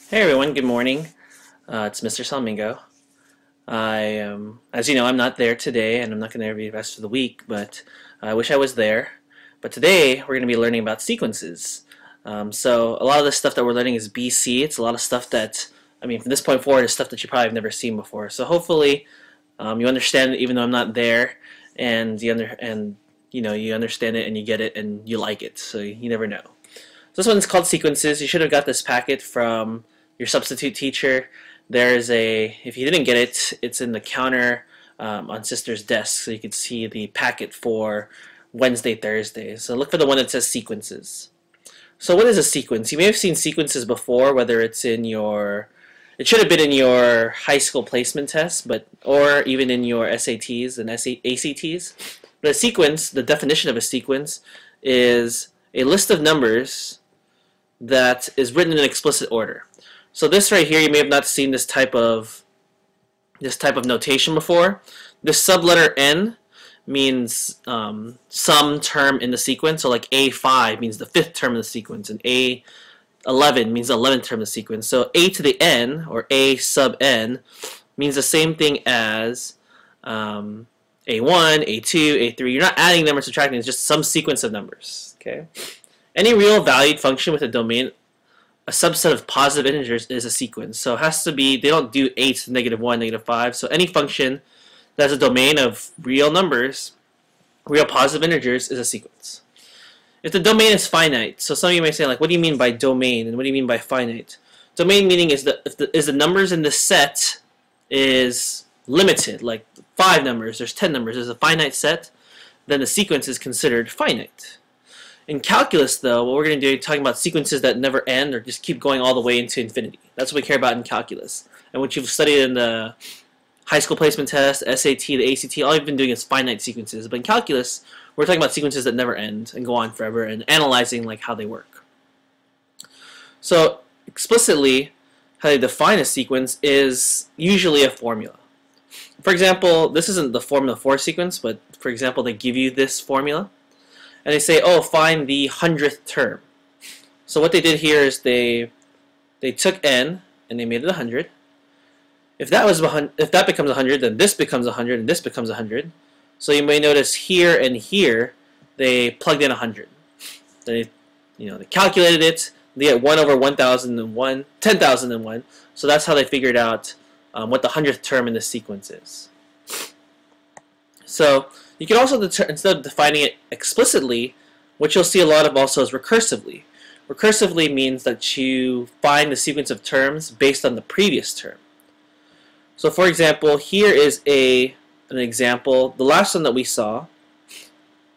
Hey everyone, good morning. It's Mr. Salmingo. As you know, I'm not there today, and I'm not going to be the rest of the week, but I wish I was there. But today, we're going to be learning about sequences. So a lot of the stuff that we're learning is BC. It's a lot of stuff that, from this point forward, is stuff that you probably have never seen before. So hopefully, you understand it, even though I'm not there, and you understand it, and you get it, and you like it. So you never know. So this one's called sequences. You should have got this packet from your substitute teacher. If you didn't get it, it's in the counter on Sister's desk, so you can see the packet for Wednesday, Thursday. So look for the one that says sequences. So what is a sequence? You may have seen sequences before, whether it's it should have been in your high school placement test, or even in your SATs and ACTs. But a sequence, the definition of a sequence, is a list of numbers that is written in an explicit order. So this right here, you may have not seen this type of notation before. This subletter N means some term in the sequence. So like A5 means the fifth term in the sequence, and A11 means the 11th term in the sequence. So A to the N, or A sub N, means the same thing as A1, A2, A3. You're not adding them or subtracting. It's just some sequence of numbers. Okay. Any real valued function with a domain, a subset of positive integers, is a sequence. So it has to be, they don't do 8 to -1, -5. So any function that has a domain of real numbers, real positive integers, is a sequence. If the domain is finite, so some of you may say, like, what do you mean by domain and what do you mean by finite? Domain meaning is if the numbers in the set is limited, like 5 numbers, there's 10 numbers, there's a finite set, then the sequence is considered finite. In calculus, though, what we're going to do is talking about sequences that never end or just keep going all the way into infinity. That's what we care about in calculus. And what you've studied in the high school placement test, SAT, the ACT, all you've been doing is finite sequences. But in calculus, we're talking about sequences that never end and go on forever, and analyzing like how they work. So explicitly, how they define a sequence is usually a formula. For example, this isn't the formula for a sequence, but for example, they give you this formula. And they say, oh, find the 100th term. So what they did here is they took n and they made it 100. If that becomes 100, then this becomes 100 and this becomes 100. So you may notice here and here they plugged in 100. They calculated it. They get 1 over 1,001, 10,001. So that's how they figured out what the 100th term in the sequence is. So you can also, instead of defining it explicitly, what you'll see a lot of also is recursively. Recursively means that you find the sequence of terms based on the previous term. So for example, here is an example. The last one that we saw,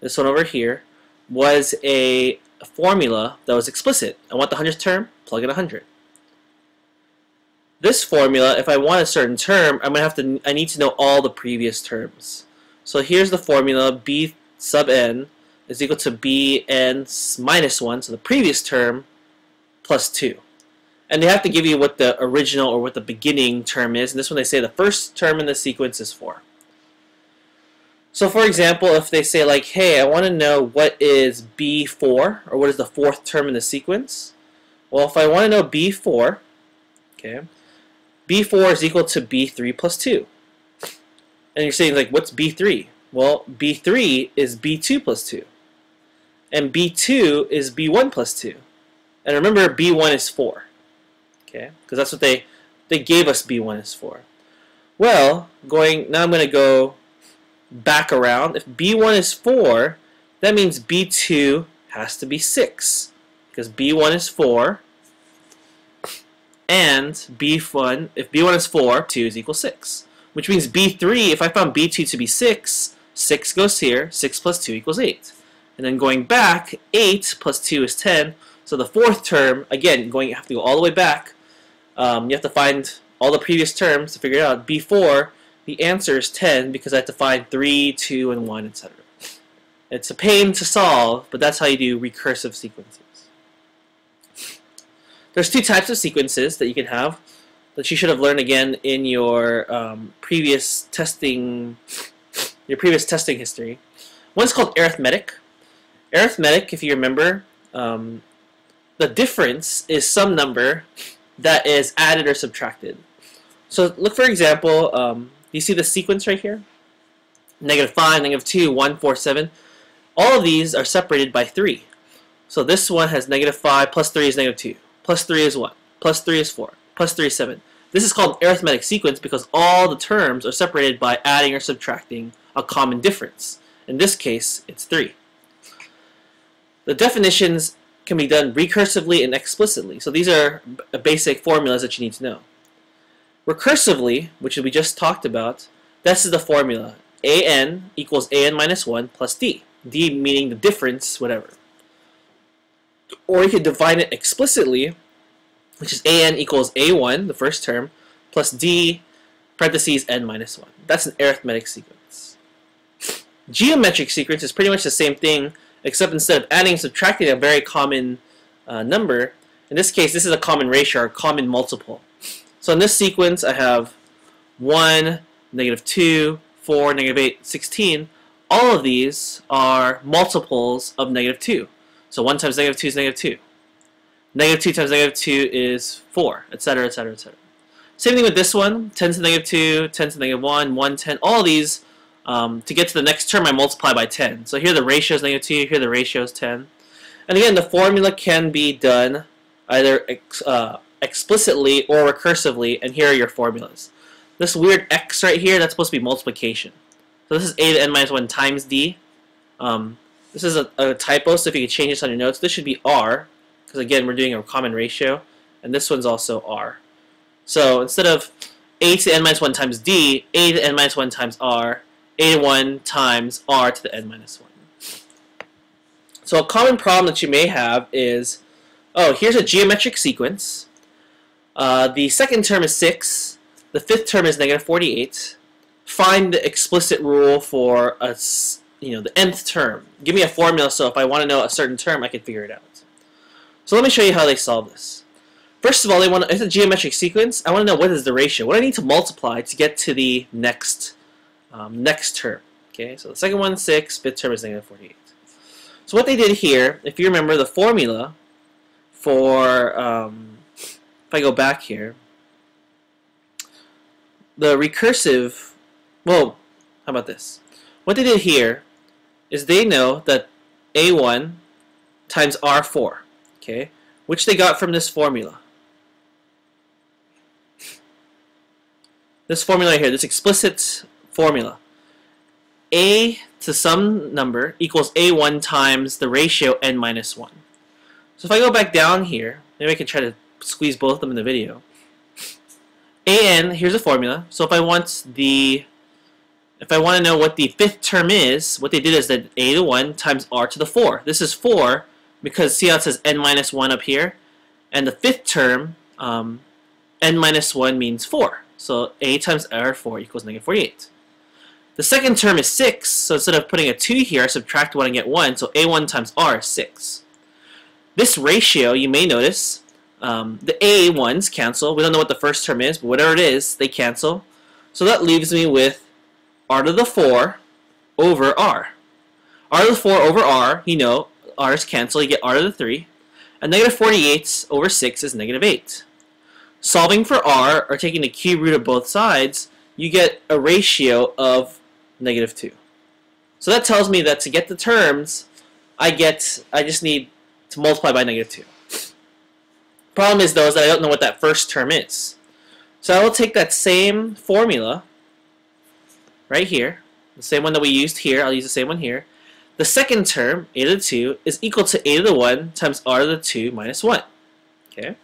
this one over here, was a formula that was explicit. I want the 100th term, plug in 100. This formula, if I want a certain term, I need to know all the previous terms. So here's the formula: b sub n is equal to bn minus 1, so the previous term, plus 2. And they have to give you what the original or what the beginning term is. And this one they say the first term in the sequence is 4. So for example, if they say like, hey, I want to know what is b4, or what is the 4th term in the sequence. Well, if I want to know b4, okay, b4 is equal to b3 plus 2. And you're saying, like, what's B3? Well, B3 is B2 plus 2. And B2 is B1 plus 2. And remember, B1 is 4. Okay? Because that's what they gave us B1 is 4. Well, now I'm going to go back around. If B1 is 4, that means B2 has to be 6. Because B1 is 4. And B1, if B1 is 4, 2 is equal 6. Which means B3, if I found B2 to be 6, 6 goes here, 6 plus 2 equals 8. And then going back, 8 plus 2 is 10. So the 4th term, again, you have to go all the way back. You have to find all the previous terms to figure it out. B4, the answer is 10 because I have to find 3, 2, and 1, etc. It's a pain to solve, but that's how you do recursive sequences. There's 2 types of sequences that you can have that you should have learned again in your previous testing history. One's called arithmetic. Arithmetic, if you remember, the difference is some number that is added or subtracted. So look, for example, you see the sequence right here? -5, -2, 1, 4, 7. All of these are separated by 3. So this one has -5, plus 3 is -2, plus 3 is 1, plus 3 is 4, plus 3 is 7. This is called arithmetic sequence because all the terms are separated by adding or subtracting a common difference. In this case, it's 3. The definitions can be done recursively and explicitly. So these are basic formulas that you need to know. Recursively, which we just talked about, this is the formula. an equals an minus 1 plus d. D meaning the difference, whatever. Or you could define it explicitly, which is an equals a1, the first term, plus d, parentheses, n minus 1. That's an arithmetic sequence. Geometric sequence is pretty much the same thing, except instead of adding and subtracting a very common number, in this case, this is a common ratio or common multiple. So in this sequence, I have 1, -2, 4, -8, 16. All of these are multiples of -2. So 1 times -2 is -2. -2 times -2 is 4, etc., etc., etc. Same thing with this one, 10 to the -2, 10 to the -1, 1, 10. All these, to get to the next term, I multiply by 10. So here the ratio is -2, here the ratio is 10. And again, the formula can be done either explicitly or recursively, and here are your formulas. This weird x right here, that's supposed to be multiplication. So this is a to the n minus 1 times d. This is a typo, so if you could change this on your notes, this should be r, because again, we're doing a common ratio, and this one's also r. So instead of a to the n minus 1 times d, a to the n minus 1 times r, a to 1 times r to the n minus 1. So a common problem that you may have is, oh, here's a geometric sequence. The second term is 6. The fifth term is -48. Find the explicit rule for the nth term. Give me a formula so if I want to know a certain term, I can figure it out. So let me show you how they solve this. First of all, it's a geometric sequence. I want to know what is the ratio. What do I need to multiply to get to the next term? Okay, so the second one, 6. Fifth term is -48. So what they did here, if you remember the formula for, if I go back here, the recursive, well, how about this? What they did here is they know that a1 times r4, okay, which they got from this formula. This formula here, this explicit formula. A to some number equals a1 times the ratio n minus 1. So if I go back down here, maybe I can try to squeeze both of them in the video. An, here's a formula. So if I want to know what the fifth term is, what they did is that a to 1 times r to the 4. This is 4 because see how it says n minus 1 up here? And the fifth term, n minus 1 means 4. So a times r4 equals -48. The second term is 6, so instead of putting a 2 here, I subtract 1 and get 1, so a1 times r is 6. This ratio, you may notice, the a1s cancel. We don't know what the first term is, but whatever it is, they cancel. So that leaves me with r to the 4 over r. R to the 4 over r, you know, r's cancel, you get r to the 3. And -48 over 6 is -8. Solving for r, or taking the cube root of both sides, you get a ratio of -2. So that tells me that to get the terms, I just need to multiply by -2. Problem is, though, is that I don't know what that first term is. So I will take that same formula right here, the same one that we used here, I'll use the same one here. The second term, a to the 2, is equal to a to the 1 times r to the 2 minus 1. Okay?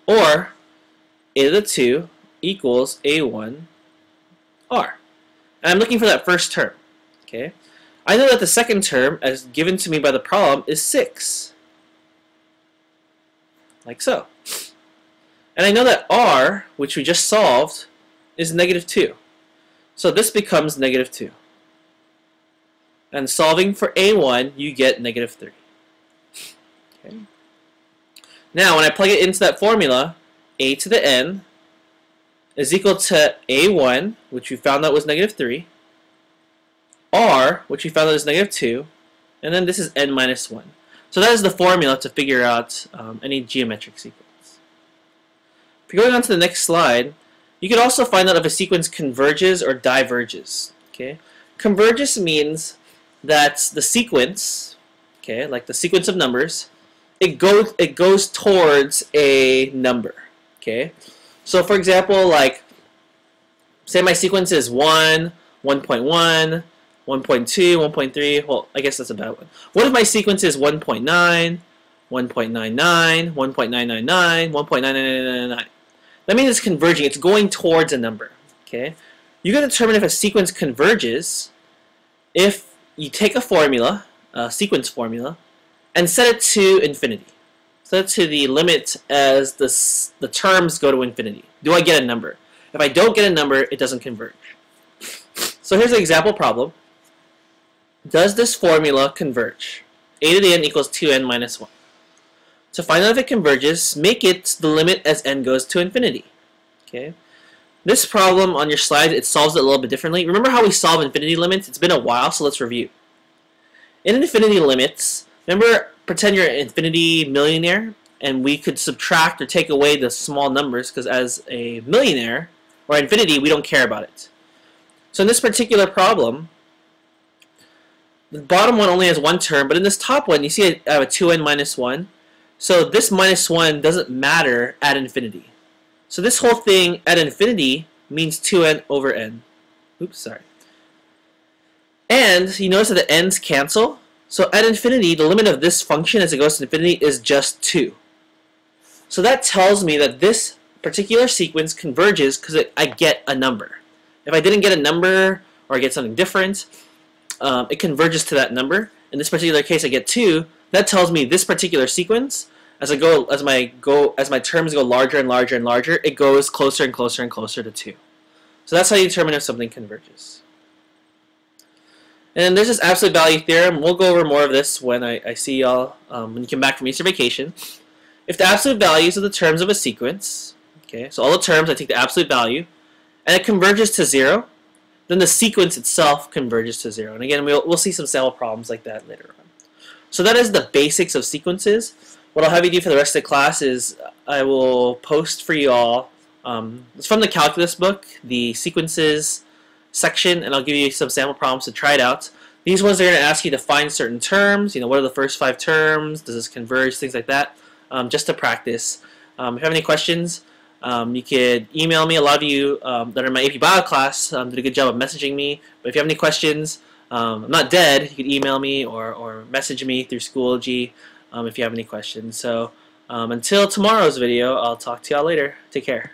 Or a to the 2 equals a1 r. And I'm looking for that first term. Okay? I know that the second term, as given to me by the problem, is 6. Like so. And I know that r, which we just solved, is -2. So this becomes -2. And solving for a1, you get -3. Okay. Now, when I plug it into that formula, a to the n is equal to a1, which we found out was -3, r, which we found out is -2, and then this is n minus 1. So that is the formula to figure out any geometric sequence. Going on to the next slide, you can also find out if a sequence converges or diverges. Okay, converges means that the sequence, okay, like the sequence of numbers, it goes towards a number. Okay, so for example, like say my sequence is 1, 1.1, 1.2, 1.3. Well, I guess that's a bad one. What if my sequence is 1.9, 1.99, 1.999, 1.9999? That means it's converging. It's going towards a number. Okay, you can determine if a sequence converges if you take a formula, a sequence formula, and set it to infinity. Set it to the limit as the terms go to infinity. Do I get a number? If I don't get a number, it doesn't converge. So here's an example problem. Does this formula converge? A to the n equals 2n minus 1. To find out if it converges, make it the limit as n goes to infinity. Okay. This problem on your slide, it solves it a little bit differently. Remember how we solve infinity limits? It's been a while, so let's review. In infinity limits, remember, pretend you're an infinity millionaire, and we could subtract or take away the small numbers, because as a millionaire, or infinity, we don't care about it. So in this particular problem, the bottom one only has one term, but in this top one, you see I have a 2n minus 1. So this minus 1 doesn't matter at infinity. So this whole thing at infinity means 2n over n. Oops, sorry. And you notice that the n's cancel. So at infinity, the limit of this function as it goes to infinity is just 2. So that tells me that this particular sequence converges because I get a number. If I didn't get a number or I get something different, it converges to that number. In this particular case, I get 2. That tells me this particular sequence, as my terms go larger and larger and larger, it goes closer and closer and closer to 2. So that's how you determine if something converges. And there's this absolute value theorem. We'll go over more of this when I see y'all when you come back from Easter vacation. If the absolute values of the terms of a sequence, okay, so all the terms, I take the absolute value, and it converges to 0, then the sequence itself converges to 0. And again, we'll see some sample problems like that later on. So that is the basics of sequences. What I'll have you do for the rest of the class is I will post for you all, it's from the calculus book, the sequences section, and I'll give you some sample problems to try it out. These ones are going to ask you to find certain terms, what are the first 5 terms, does this converge, things like that, just to practice. If you have any questions, you could email me. A lot of you that are in my AP Bio class did a good job of messaging me, but if you have any questions, I'm not dead. You could email me or message me through Schoology if you have any questions. So until tomorrow's video, I'll talk to y'all later. Take care.